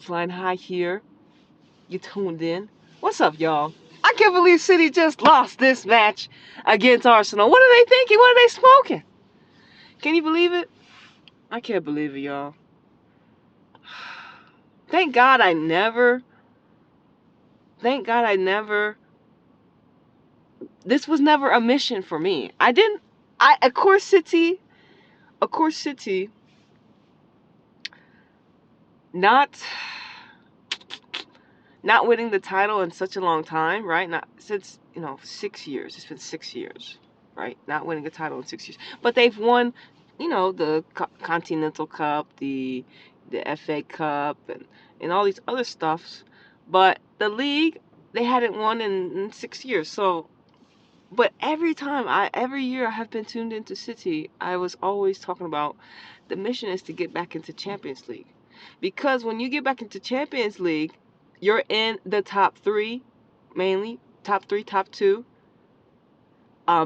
Flying high here. You tuned in. What's up, y'all? I can't believe City just lost this match against Arsenal. What are they thinking? What are they smoking? Can you believe it? I can't believe it, y'all. Thank God I never. Thank God I never. This was never a mission for me. I didn't. Of course, City. Of course, City. Not. Not winning the title in such a long time, right? Not since 6 years. It's been 6 years, right? Not winning a title in 6 years, but they've won, the Continental Cup, the FA Cup, and all these other stuffs. But the league, they hadn't won in 6 years. So, but every year I have been tuned into City, I was always talking about the mission is to get back into Champions League, because when you get back into Champions League, you're in the top three, mainly top three, top two,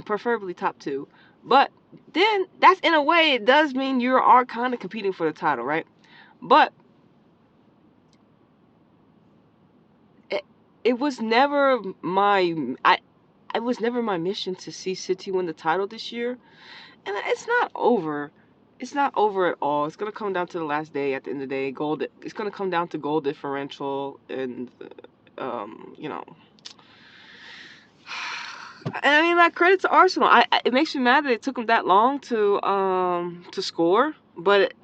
preferably top two. But then that's, in a way, it does mean you are kind of competing for the title, right? But it, it was never my I it was never my mission to see City win the title this year, and it's not over. It's not over at all. It's gonna come down to the last day. At the end of the day, It's gonna come down to goal differential, and um, you know, I mean, like, credit to Arsenal. It makes me mad that it took them that long to score, but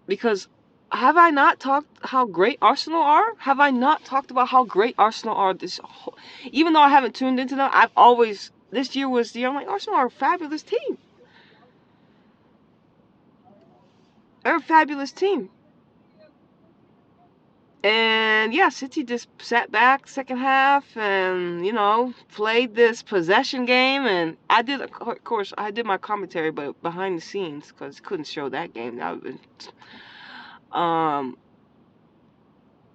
because have I not talked how great Arsenal are? Have I not talked about how great Arsenal are even though I haven't tuned into them, I've always this year was the year I'm like, Arsenal are a fabulous team. They're a fabulous team. And yeah, City just sat back second half and, played this possession game. And of course, I did my commentary, but behind the scenes, because couldn't show that game. That would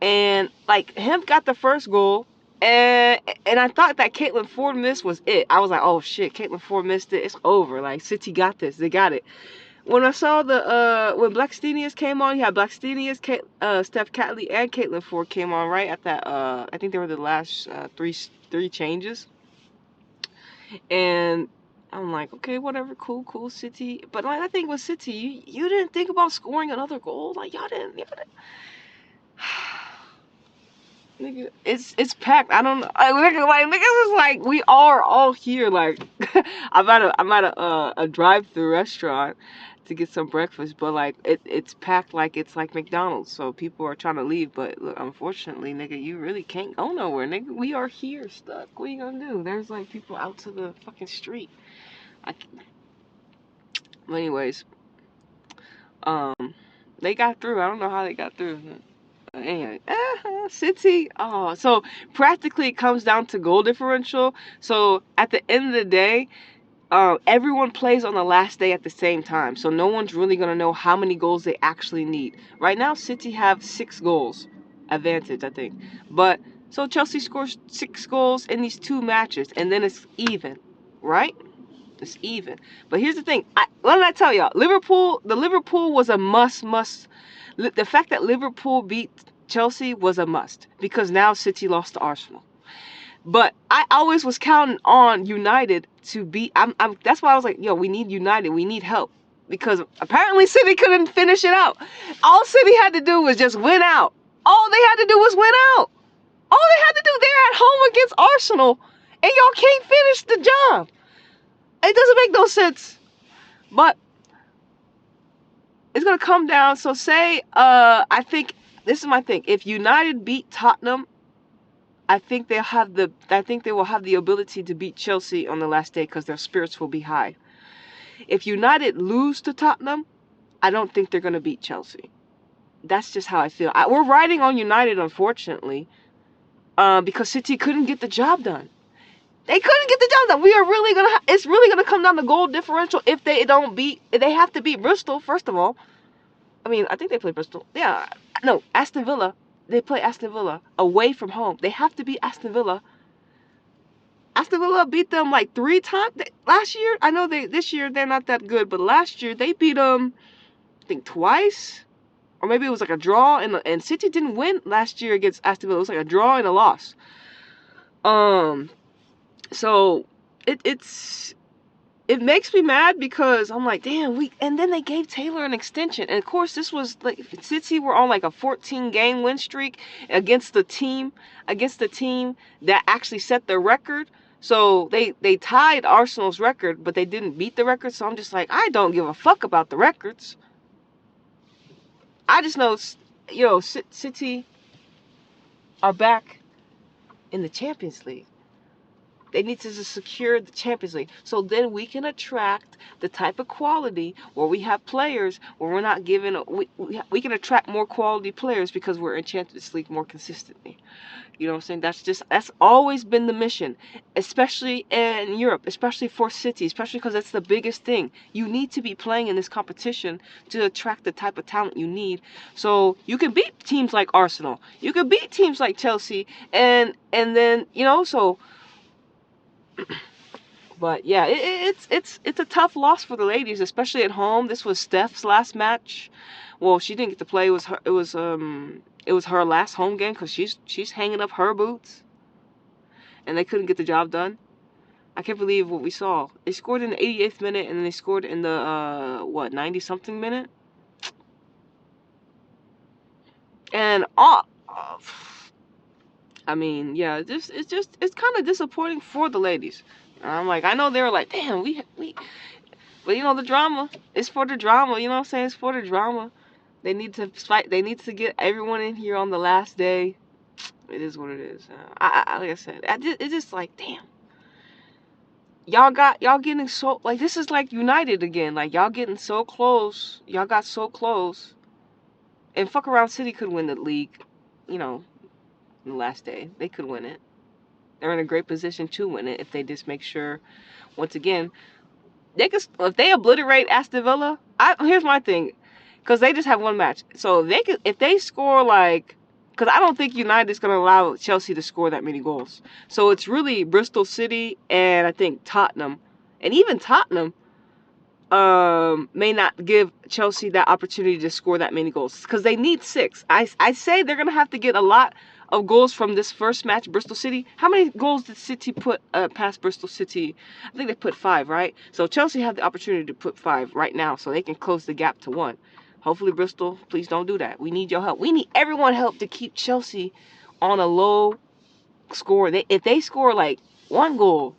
and like, him got the first goal. And I thought that Caitlin Ford miss was it. I was like, oh shit, Caitlin Ford missed it. It's over. Like, City got this. They got it. When I saw when Blackstenius came on, you had Blackstenius, Steph Catley, and Caitlin Ford came on right at that. I think they were the last three changes, and I'm like, okay, whatever, cool, City. But like, I think with City, you didn't think about scoring another goal, like y'all didn't. Nigga, it's packed. I don't know. Niggas is like, we are all here. Like, I'm at a drive-through restaurant to get some breakfast, but like, it's packed like it's like McDonald's. So people are trying to leave, but look, unfortunately, nigga, you really can't go nowhere, nigga. We are here stuck. What are you gonna do? There's like people out to the fucking street. But anyways, they got through. I don't know how they got through. Anyway, City. Oh, so practically it comes down to goal differential. So at the end of the day, everyone plays on the last day at the same time. So no one's really gonna know how many goals they actually need. Right now, City have 6 goals advantage, I think. But so Chelsea scores 6 goals in these 2 matches, and then it's even, right? It's even. But here's the thing. What did I tell y'all? The Liverpool was a must. The fact that Liverpool beat Chelsea was a must, because now City lost to Arsenal. But I always was counting on United to beat. That's why I was like, yo, we need United. We need help, because apparently City couldn't finish it out. All City had to do was just win out. All they had to do was win out. All they had to do. They're at home against Arsenal, and y'all can't finish the job. It doesn't make no sense. But it's gonna come down. So say, I think this is my thing. If United beat Tottenham, I think they will have the ability to beat Chelsea on the last day, because their spirits will be high. If United lose to Tottenham, I don't think they're gonna beat Chelsea. That's just how I feel. We're riding on United, unfortunately, because City couldn't get the job done. They couldn't get the job done. It's really gonna come down to goal differential. If they have to beat Bristol first of all. I mean, I think they play Bristol. Yeah, no, Aston Villa. They play Aston Villa away from home. They have to beat Aston Villa. Aston Villa beat them like 3 times last year. I know this year they're not that good, but last year they beat them, I think, twice. or maybe it was like a draw, and City didn't win last year against Aston Villa. It was like a draw and a loss. So it makes me mad because I'm like, damn, and then they gave Taylor an extension. And of course, this was like City were on like a 14-game win streak against the team that actually set the record. So they tied Arsenal's record, but they didn't beat the record. So I'm just like, I don't give a fuck about the records. I just know, City are back in the Champions League. They need to secure the Champions League. So then we can attract the type of quality where we have players where we're not giving... We can attract more quality players because we're in Champions League more consistently. You know what I'm saying? That's always been the mission, especially in Europe, especially for City, especially because that's the biggest thing. You need to be playing in this competition to attract the type of talent you need. So you can beat teams like Arsenal. You can beat teams like Chelsea. And then, so... But yeah, it's a tough loss for the ladies, especially at home. This was Steph's last match. Well, she didn't get to play. It was her last home game because she's hanging up her boots, and they couldn't get the job done. I can't believe what we saw. They scored in the 88th minute, and then they scored in the 90 something minute. And I mean, yeah, it's kind of disappointing for the ladies. I'm like, I know they were like, damn, we, but the drama. It's for the drama. You know what I'm saying? It's for the drama. They need to fight. They need to get everyone in here on the last day. It is what it is. Like I said, it's just like, damn. Y'all getting so, like, this is like United again. Like, y'all getting so close. Y'all got so close. And fuck around, City could win the league. The last day. They could win it. They're in a great position to win it if they just make sure, once again, if they obliterate Aston Villa. Here's my thing, because they just have one match. So if they score because I don't think United is gonna allow Chelsea to score that many goals. So it's really Bristol City and I think Tottenham, and even Tottenham may not give Chelsea that opportunity to score that many goals because they need 6. I say they're gonna have to get a lot of goals from this first match, Bristol City. How many goals did City put past Bristol City? I think they put 5, right? So Chelsea have the opportunity to put 5 right now so they can close the gap to 1. Hopefully, Bristol, please don't do that. We need your help. We need everyone's help to keep Chelsea on a low score. If they score like 1 goal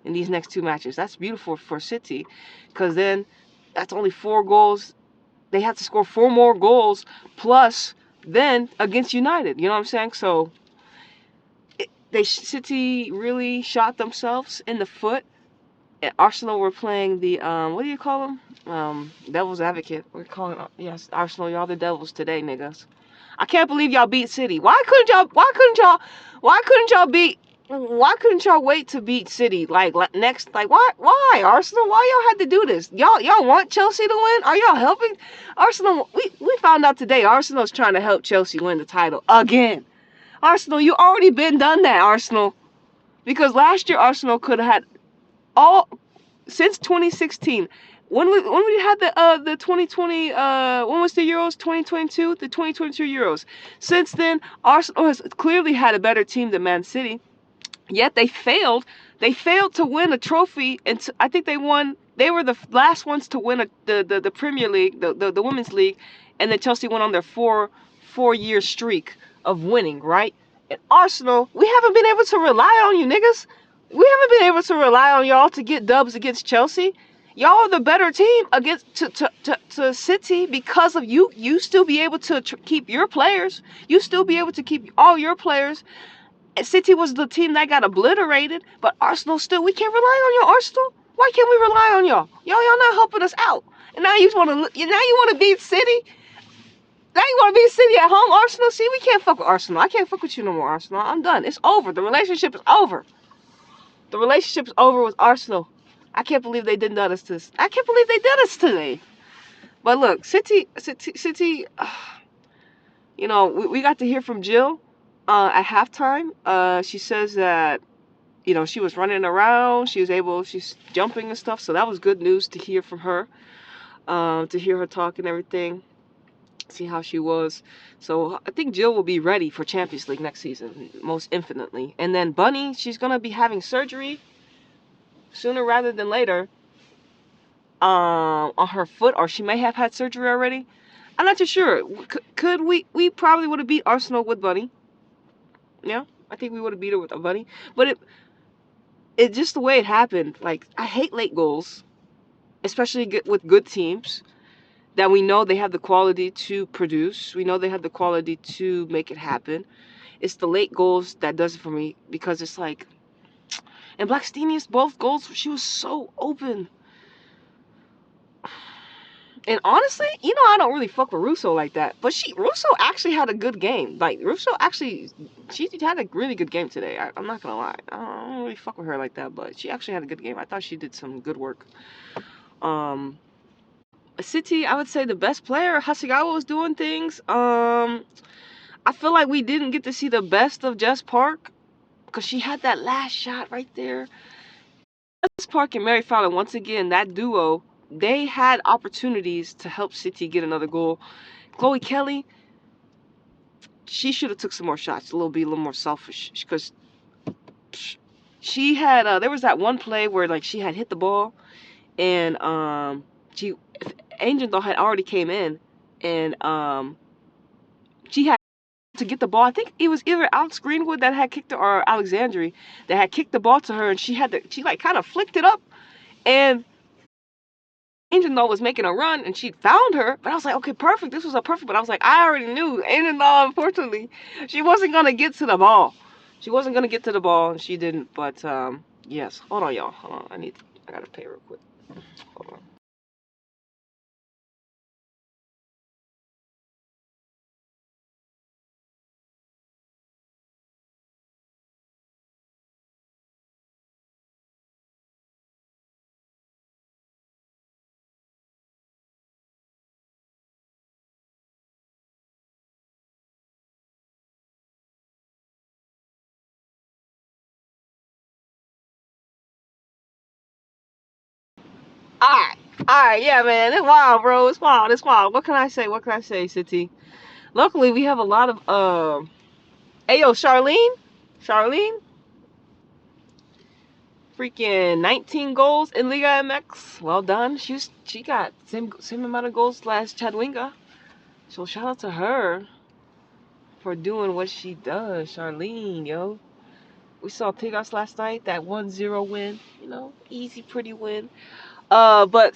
in these next 2 matches, that's beautiful for City, because then that's only 4 goals. They have to score 4 more goals plus then against United. You know what I'm saying? So City really shot themselves in the foot. And Arsenal were playing the what do you call them? Devil's advocate. We're calling Arsenal. Y'all the devils today, niggas. I can't believe y'all beat City. Why couldn't y'all wait to beat City next? Why Arsenal? Why y'all had to do this? Y'all want Chelsea to win? Are y'all helping Arsenal? We found out today Arsenal's trying to help Chelsea win the title again. Arsenal, you already been done that, Arsenal. Because last year Arsenal could have had all since 2016. When we had the 2020 when was the Euros? 2022, the 2022 Euros. Since then, Arsenal has clearly had a better team than Man City. Yet they failed. They failed to win a trophy, and I think they won. They were the last ones to win the Premier League, the Women's League, and then Chelsea went on their four-year streak of winning, right? And Arsenal, we haven't been able to rely on you niggas. We haven't been able to rely on y'all to get dubs against Chelsea. Y'all are the better team against to City because of you. You still be able to keep your players. You still be able to keep all your players. City was the team that got obliterated, but Arsenal still, we can't rely on y'all, Arsenal. Why can't we rely on y'all? Y'all not helping us out. And now you want to beat City? Now you want to beat City at home, Arsenal? See, we can't fuck with Arsenal. I can't fuck with you no more, Arsenal. I'm done. It's over. The relationship is over. The relationship is over with Arsenal. I can't believe they did this. I can't believe they did this today. But look, City, we got to hear from Jill at halftime. She says that, she was running around. She's jumping and stuff. So that was good news to hear from her, to hear her talk and everything. see how she was. So I think Jill will be ready for Champions League next season, most infinitely. And then Bunny, she's gonna be having surgery sooner rather than later, on her foot, or she may have had surgery already. I'm not too sure. Could we? We probably would have beat Arsenal with Bunny. Yeah, I think we would have beat her with a Bunny. But it just the way it happened. Like, I hate late goals, especially with good teams that we know they have the quality to produce. We know they have the quality to make it happen. It's the late goals that does it for me, because it's like, and Blackstenius, both goals, she was so open. And honestly, I don't really fuck with Russo like that. But Russo actually had a good game. Like, Russo actually, she had a really good game today. I'm not gonna lie. I don't really fuck with her like that, but she actually had a good game. I thought she did some good work. Um, City, I would say the best player, Hasegawa, was doing things. I feel like we didn't get to see the best of Jess Park, because she had that last shot right there. Jess Park and Mary Fowler, once again, that duo, they had opportunities to help City get another goal. Chloe Kelly, she should have took some more shots, a little more selfish, because she had there was that one play where, like, she had hit the ball, and she Angel had already came in, and she had to get the ball. I think it was either Alex Greenwood that had kicked her, or Alexandri that had kicked the ball to her, and she like kind of flicked it up, and Angel was making a run, and she found her. But I was like, okay, perfect. This was a perfect. But I was like, I already knew Angel, unfortunately, she wasn't gonna get to the ball. She wasn't gonna get to the ball, and she didn't. But yes. Hold on, y'all. Hold on. I gotta pay real quick. Hold on. Alright. Alright, yeah, man. It's wild, bro. It's wild. It's wild. What can I say? What can I say, City? Luckily, we have a lot of hey, yo, Charlene, freaking 19 goals in Liga MX. Well done. She got same amount of goals last Chadwinga. So shout out to her for doing what she does, Charlene, yo. We saw Tigos last night, that 1-0 win. Easy, pretty win. But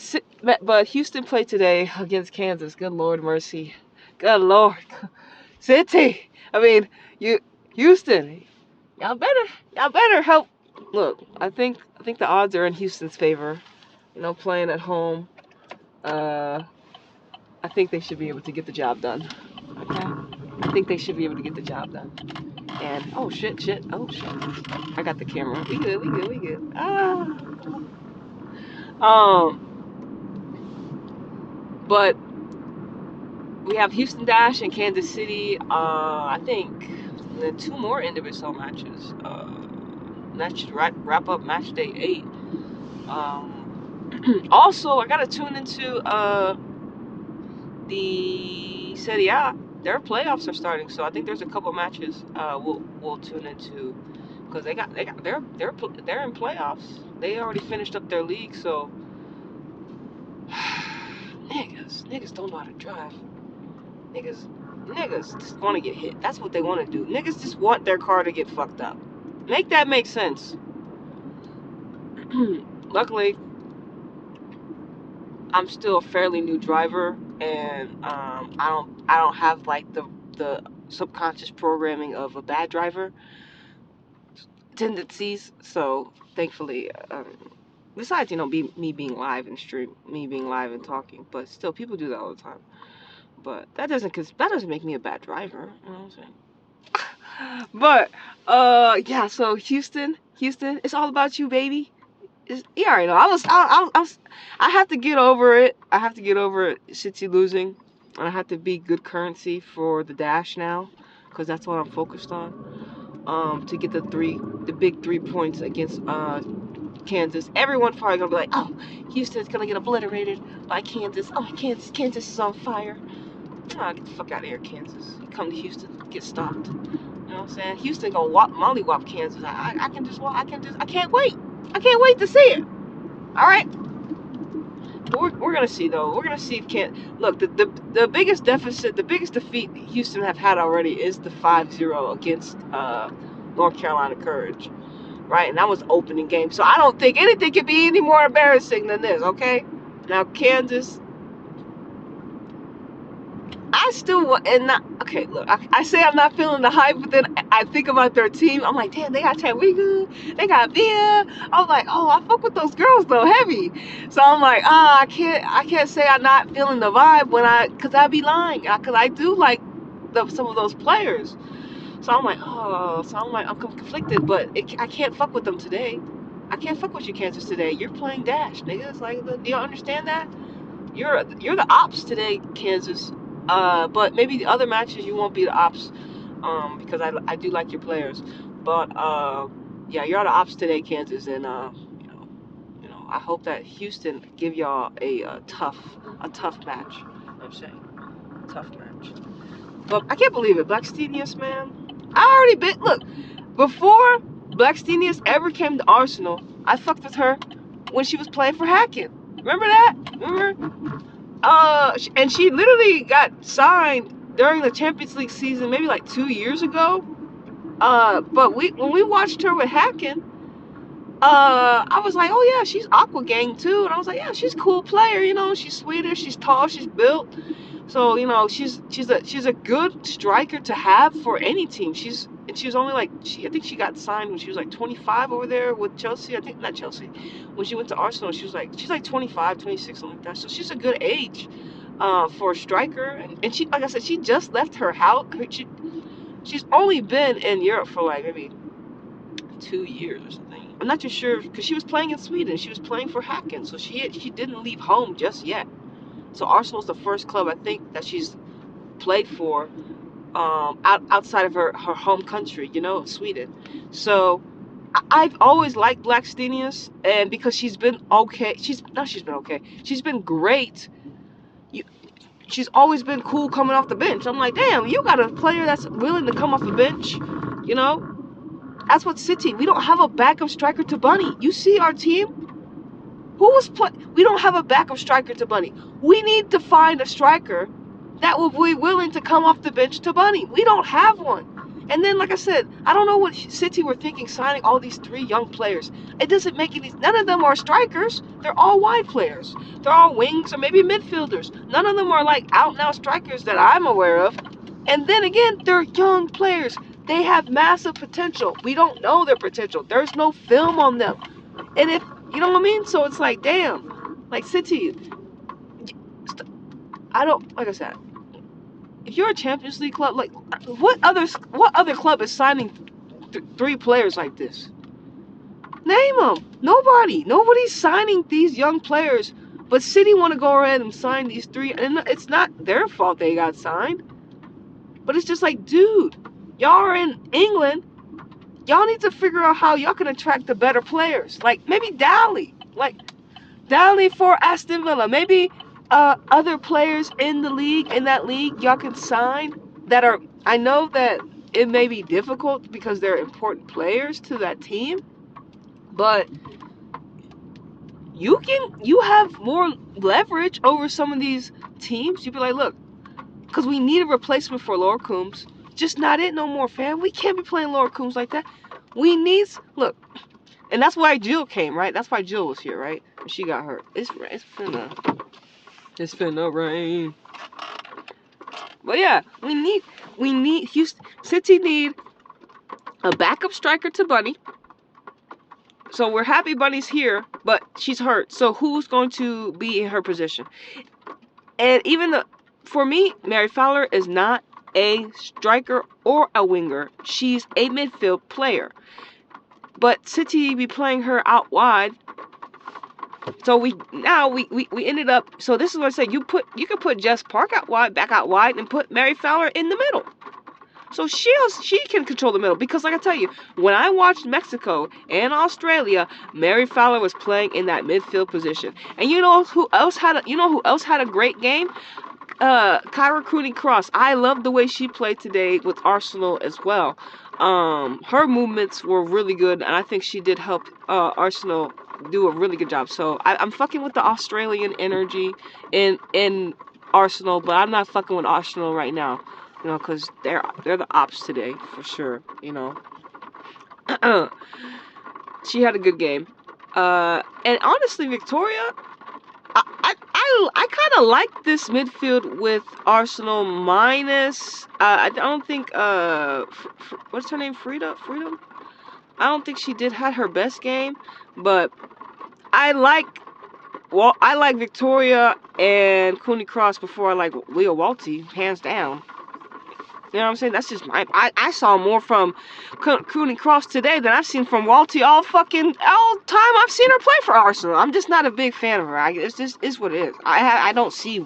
Houston played today against Kansas. Good Lord mercy. Good Lord. City. I mean, Houston. Y'all better help. Look, I think the odds are in Houston's favor. Playing at home. Uh, I think they should be able to get the job done. Okay. I think they should be able to get the job done. And oh shit. Oh shit. I got the camera. We good. Um, but we have Houston Dash and Kansas City. I think the two more individual matches. That should wrap up match day 8. Also, I gotta tune into the Serie A. Their playoffs are starting, so I think there's a couple matches we'll tune into, because they're in playoffs. They already finished up their league, so niggas don't know how to drive. Niggas just want to get hit. That's what they want to do. Niggas just want their car to get fucked up. Make that make sense. Luckily, I'm still a fairly new driver, and I don't have like the subconscious programming of a bad driver tendencies. So thankfully, besides me being live and stream, me being live and talking, but still people do that all the time. But that doesn't make me a bad driver. You know what I'm saying? But yeah. So Houston, it's all about you, baby. You already know. I have to get over it. I have to get over it. City losing, and I have to be good currency for the dash now, because that's what I'm focused on. To get the big 3 points against Kansas. Everyone's probably gonna be like, oh, Houston's gonna get obliterated by Kansas. Oh, Kansas is on fire. Nah, get the fuck out of here, Kansas. You come to Houston, get stopped. You know what I'm saying? Houston gonna mollywop Kansas. I can just I can't wait. I can't wait to see it. All right. We're gonna see though. We're gonna see if look the biggest deficit, the biggest defeat Houston have had already is the 5-0 against North Carolina Courage, right? And that was the opening game. So I don't think anything could be any more embarrassing than this. Okay. Now Kansas, I still want, and not, okay, look, I say I'm not feeling the hype, but then I think about their team. I'm like, damn, they got Tawega, they got Via. I'm like, oh, I fuck with those girls though, heavy. So I'm like, I can't say I'm not feeling the vibe cause I'd be lying, cause I do like some of those players. So I'm like, I'm conflicted, but I can't fuck with them today. I can't fuck with you, Kansas, today. You're playing Dash, nigga. It's like, do you understand that? You're the ops today, Kansas. But maybe the other matches you won't be the ops, because I do like your players. But yeah, you're the ops today, Kansas, and I hope that Houston give y'all a tough match. You know what I'm saying, tough match. But I can't believe it, Blackstenius, man. I already been before Blackstenius ever came to Arsenal. I fucked with her when she was playing for Hacken. Remember that? Remember? And she literally got signed during the Champions League season, maybe like 2 years ago. But when we watched her with Hacken, I was like, oh yeah, she's Aqua Gang too, and I was like, yeah, she's a cool player, you know, she's Swedish, she's tall, she's built, so you know, she's a good striker to have for any team. She was only like, I think she got signed when she was like 25 over there with Chelsea. I think not Chelsea. When she went to Arsenal, she's like 25, 26, something like that. So she's a good age for a striker. And she, like I said, she just left her house. She's only been in Europe for like maybe 2 years or something. I'm not too sure, because she was playing in Sweden. She was playing for Hacken, so she didn't leave home just yet. So Arsenal's the first club I think that she's played for outside of her home country, you know, Sweden. So I've always liked Blackstenius, and because she's been okay, she's been okay. She's been great. She's always been cool coming off the bench. I'm like, damn, you got a player that's willing to come off the bench, you know? That's what City. We don't have a backup striker to Bunny. You see our team? We don't have a backup striker to Bunny. We need to find a striker that will be willing to come off the bench to Bunny. We don't have one. And then, like I said, I don't know what City were thinking signing all these 3 young players. It doesn't make any... None of them are strikers. They're all wide players. They're all wings or maybe midfielders. None of them are like out-and-out strikers that I'm aware of. And then again, they're young players. They have massive potential. We don't know their potential. There's no film on them. And if... You know what I mean? So it's like, damn. Like, City... I don't... Like I said... If you're a Champions League club, like, what other club is signing 3 players like this? Name them. Nobody's signing these young players. But City want to go ahead and sign these 3, and it's not their fault they got signed. But it's just like, dude, y'all are in England. Y'all need to figure out how y'all can attract the better players. Like maybe Dally, for Aston Villa. Maybe other players in that league y'all can sign that are, I know that it may be difficult because they're important players to that team, but you have more leverage over some of these teams. You'd be like, look, because we need a replacement for Laura Coombs. Just not it no more, fam. We can't be playing Laura Coombs like that. We need, look, and that's why Jill came, right? That's why Jill was here, right? And she got hurt. It's finna rain. But yeah, we need Houston City need a backup striker to Bunny. So we're happy Bunny's here, but she's hurt. So who's going to be in her position? And for me, Mary Fowler is not a striker or a winger. She's a midfield player. But City be playing her out wide. So we ended up, so this is what I said, you could put Jess Park back out wide, and put Mary Fowler in the middle. So she can control the middle, because like I tell you, when I watched Mexico and Australia, Mary Fowler was playing in that midfield position. And you know who else had a great game? Kyra Cooney-Cross. I love the way she played today with Arsenal as well. Her movements were really good, and I think she did help Arsenal do a really good job. So I'm fucking with the Australian energy in Arsenal, but I'm not fucking with Arsenal right now. You know, because they're the ops today for sure. You know, she had a good game. And honestly, Victoria, I kind of like this midfield with Arsenal minus. I don't think what's her name, Freedom. I don't think she had her best game, but I like Victoria and Cooney Cross before I like Leah Walty, hands down. You know what I'm saying? That's just I saw more from Cooney Cross today than I've seen from Walty all time I've seen her play for Arsenal. I'm just not a big fan of her. It's just is what it is. I don't see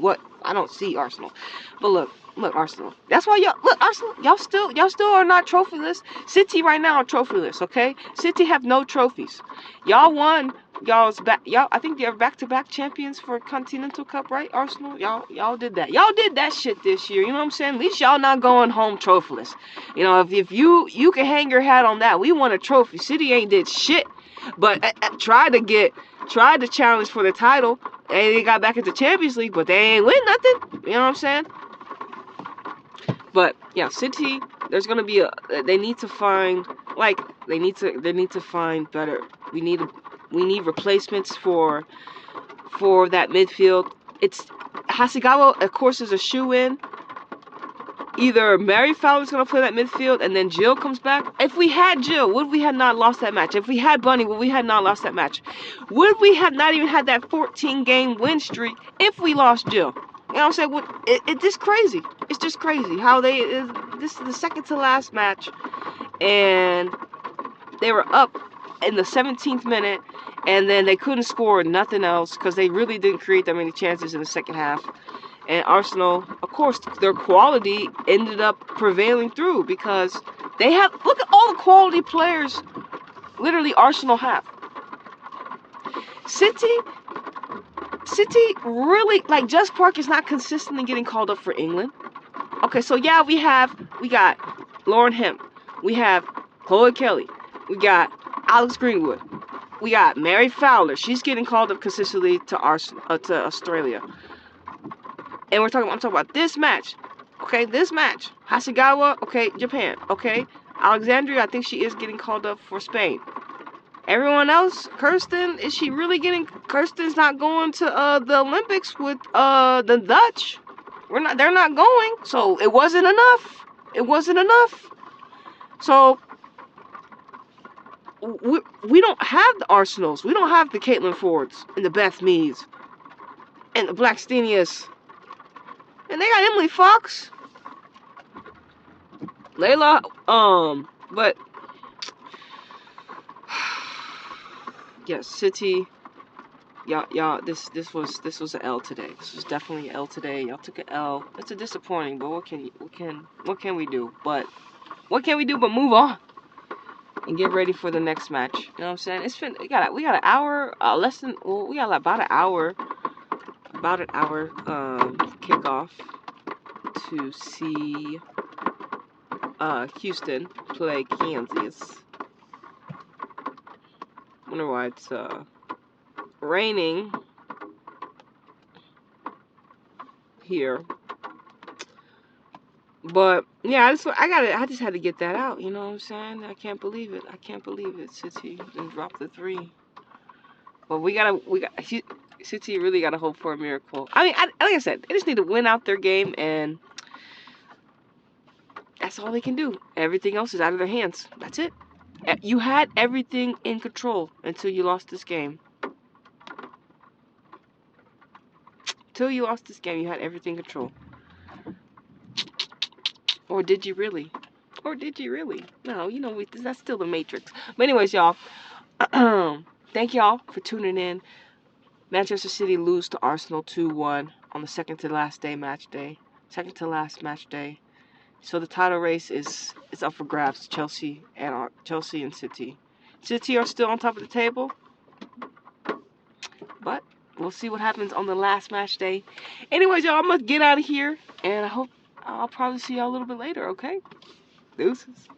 Arsenal. But look Arsenal. That's why Arsenal, y'all still are not trophyless. City right now are trophyless, okay? City have no trophies. Y'all won. I think they're back-to-back champions for Continental Cup, right? Arsenal, y'all did that. Y'all did that shit this year. You know what I'm saying? At least y'all not going home trophyless. You know, if you can hang your hat on that. We won a trophy. City ain't did shit, but tried to challenge for the title. And they got back into Champions League, but they ain't win nothing. You know what I'm saying? But yeah, City. There's gonna be they need to find better. We need replacements for that midfield. It's Hasegawa, of course, is a shoe-in. Either Mary Fowler's going to play that midfield and then Jill comes back. If we had Jill, would we have not lost that match? If we had Bunny, would we have not lost that match? Would we have not even had that 14-game win streak if we lost Jill? You know what I'm saying? It's just crazy. It's just crazy how this is the second to last match, and they were up in the 17th minute, and then they couldn't score nothing else because they really didn't create that many chances in the second half. And Arsenal, of course, their quality ended up prevailing through because look at all the quality players literally Arsenal have. City really, like, Jess Park is not consistently getting called up for England. Okay, so yeah, we got Lauren Hemp, we have Chloe Kelly, we got Alex Greenwood, we got Mary Fowler. She's getting called up consistently to Australia. And I'm talking about this match. Okay, this match. Hasegawa, okay, Japan. Okay, Alexandria, I think she is getting called up for Spain. Everyone else, Kirsten, is she really getting? Kirsten's not going to the Olympics with the Dutch. They're not going. So it wasn't enough. It wasn't enough. So we don't have the Arsenals. We don't have the Caitlin Fords and the Beth Meads and the Blackstenias. And they got Emily Fox. Layla, but yes, City. Y'all, this was an L today. This was definitely an L today. Y'all took an L. It's a disappointing, but what can we do? But what can we do but move on and get ready for the next match? You know what I'm saying? We got an hour, we got about an hour kickoff to see Houston play Kansas. Wonder why it's raining here. But yeah, I just had to get that out. You know what I'm saying? I can't believe it. City and drop the 3. But City really gotta hope for a miracle. I mean, like I said, they just need to win out their game, and that's all they can do. Everything else is out of their hands. That's it. You had everything in control until you lost this game. Until you lost this game, you had everything in control. Or did you really? No, you know, that's still the Matrix. But anyways, y'all, thank y'all for tuning in. Manchester City lose to Arsenal 2-1 on the second to last match day. So the title race is up for grabs. Chelsea and City. City are still on top of the table, but we'll see what happens on the last match day. Anyways, y'all, I'm gonna get out of here, and I hope I'll probably see y'all a little bit later. Okay, deuces.